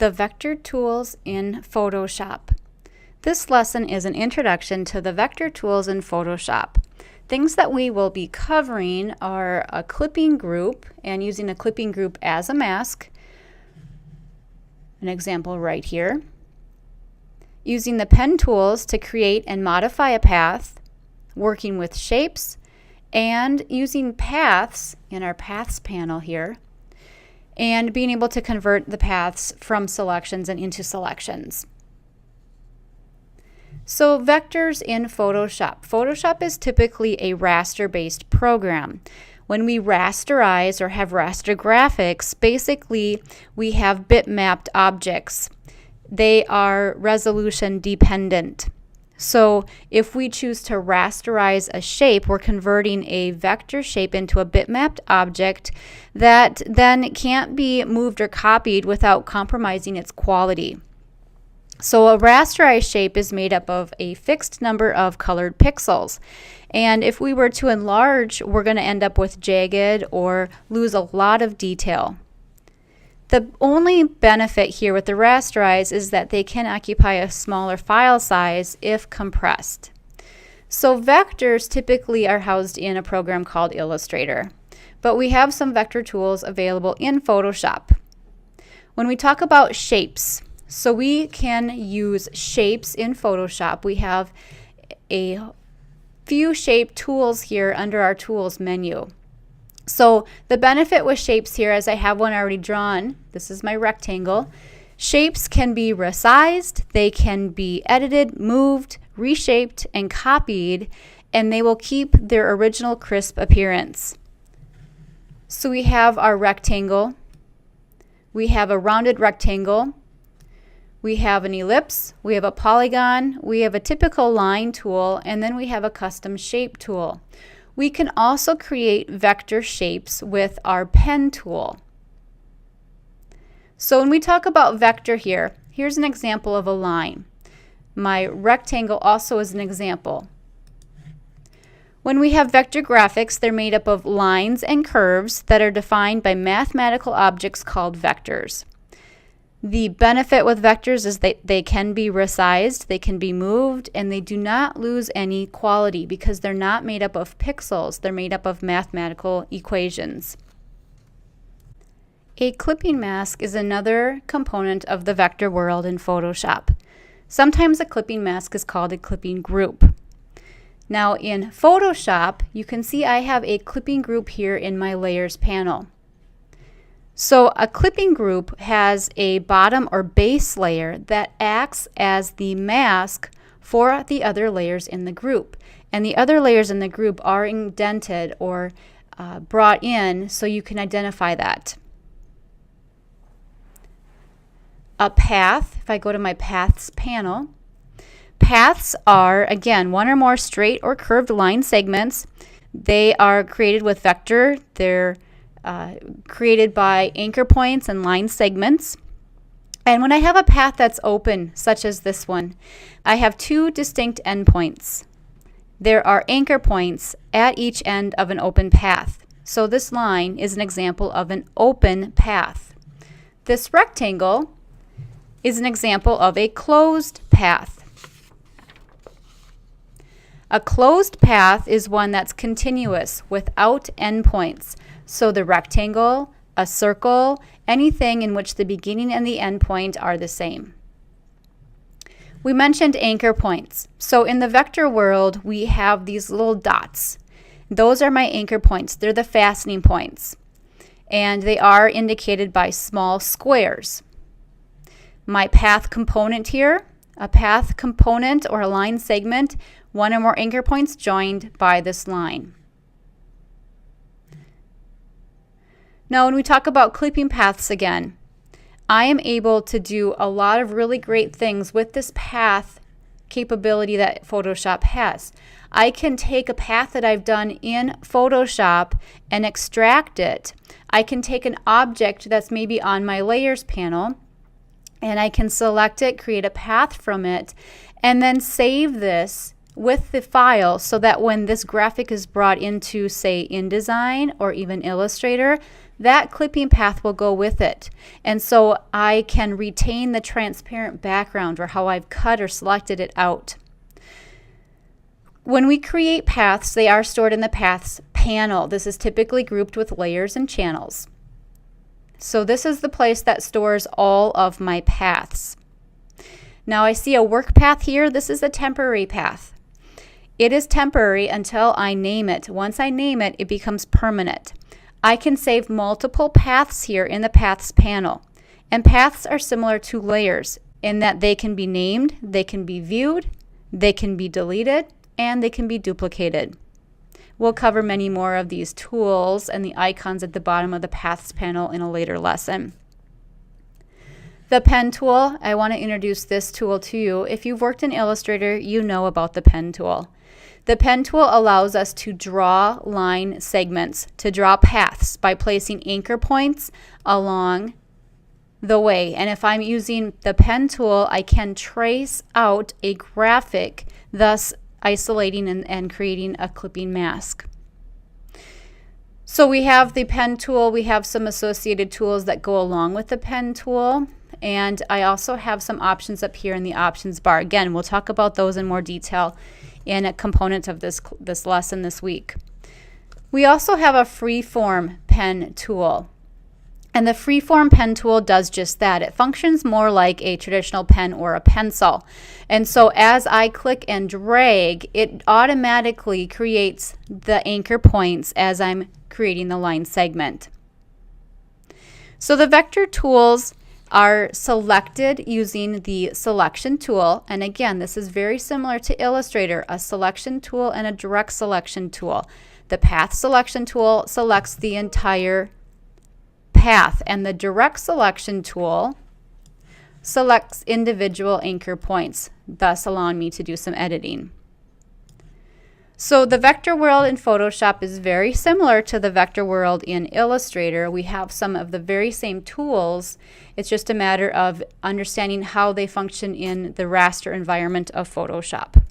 The vector tools in Photoshop. This lesson is an introduction to the vector tools in Photoshop. Things that we will be covering are a clipping group and using a clipping group as a mask. An example right here. Using the pen tools to create and modify a path, working with shapes, and using paths in our paths panel here, and being able to convert the paths from selections and into selections. So vectors in Photoshop. Photoshop is typically a raster-based program. When we rasterize or have raster graphics, basically we have bitmapped objects. They are resolution dependent. So if we choose to rasterize a shape, we're converting a vector shape into a bitmapped object that then can't be moved or copied without compromising its quality. So a rasterized shape is made up of a fixed number of colored pixels. And if we were to enlarge, we're going to end up with jagged or lose a lot of detail. The only benefit here with the rasterize is that they can occupy a smaller file size if compressed. So vectors typically are housed in a program called Illustrator, but we have some vector tools available in Photoshop. When we talk about shapes, so we can use shapes in Photoshop. We have a few shape tools here under our tools menu. So the benefit with shapes here, as I have one already drawn, this is my rectangle. Shapes can be resized, they can be edited, moved, reshaped, and copied, and they will keep their original crisp appearance. So we have our rectangle, we have a rounded rectangle, we have an ellipse, we have a polygon, we have a typical line tool, and then we have a custom shape tool. We can also create vector shapes with our pen tool. So when we talk about vector here, here's an example of a line. My rectangle also is an example. When we have vector graphics, they're made up of lines and curves that are defined by mathematical objects called vectors. The benefit with vectors is that they can be resized, they can be moved, and they do not lose any quality because they're not made up of pixels, they're made up of mathematical equations. A clipping mask is another component of the vector world in Photoshop. Sometimes a clipping mask is called a clipping group. Now in Photoshop, you can see I have a clipping group here in my layers panel. So a clipping group has a bottom or base layer that acts as the mask for the other layers in the group. And the other layers in the group are indented or brought in so you can identify that. A path, if I go to my paths panel, paths are, again, one or more straight or curved line segments. They are created with vector. They're created by anchor points and line segments. And when I have a path that's open, such as this one, I have two distinct endpoints. There are anchor points at each end of an open path. So this line is an example of an open path. This rectangle is an example of a closed path. A closed path is one that's continuous without endpoints. So the rectangle, a circle, anything in which the beginning and the end point are the same. We mentioned anchor points. So in the vector world, we have these little dots. Those are my anchor points. They're the fastening points. And they are indicated by small squares. My path component here, a path component or a line segment, one or more anchor points joined by this line. Now when we talk about clipping paths again, I am able to do a lot of really great things with this path capability that Photoshop has. I can take a path that I've done in Photoshop and extract it. I can take an object that's maybe on my layers panel and I can select it, create a path from it, and then save this with the file so that when this graphic is brought into, say, InDesign or even Illustrator, that clipping path will go with it. And so I can retain the transparent background or how I've cut or selected it out. When we create paths, they are stored in the Paths panel. This is typically grouped with layers and channels. So this is the place that stores all of my paths. Now I see a work path here. This is a temporary path. It is temporary until I name it. Once I name it, it becomes permanent. I can save multiple paths here in the Paths panel. And paths are similar to layers in that they can be named, they can be viewed, they can be deleted, and they can be duplicated. We'll cover many more of these tools and the icons at the bottom of the Paths panel in a later lesson. The pen tool, I want to introduce this tool to you. If you've worked in Illustrator, you know about the pen tool. The pen tool allows us to draw line segments, to draw paths by placing anchor points along the way. And if I'm using the pen tool, I can trace out a graphic, thus isolating and creating a clipping mask. So we have the pen tool, we have some associated tools that go along with the pen tool, and I also have some options up here in the options bar. Again, we'll talk about those in more detail in a component of this lesson this week. We also have a freeform pen tool. And the freeform pen tool does just that. It functions more like a traditional pen or a pencil. And so as I click and drag, it automatically creates the anchor points as I'm creating the line segment. So the vector tools are selected using the selection tool. And again, this is very similar to Illustrator, a selection tool and a direct selection tool. The path selection tool selects the entire path, and the direct selection tool selects individual anchor points, thus allowing me to do some editing. So the vector world in Photoshop is very similar to the vector world in Illustrator. We have some of the very same tools. It's just a matter of understanding how they function in the raster environment of Photoshop.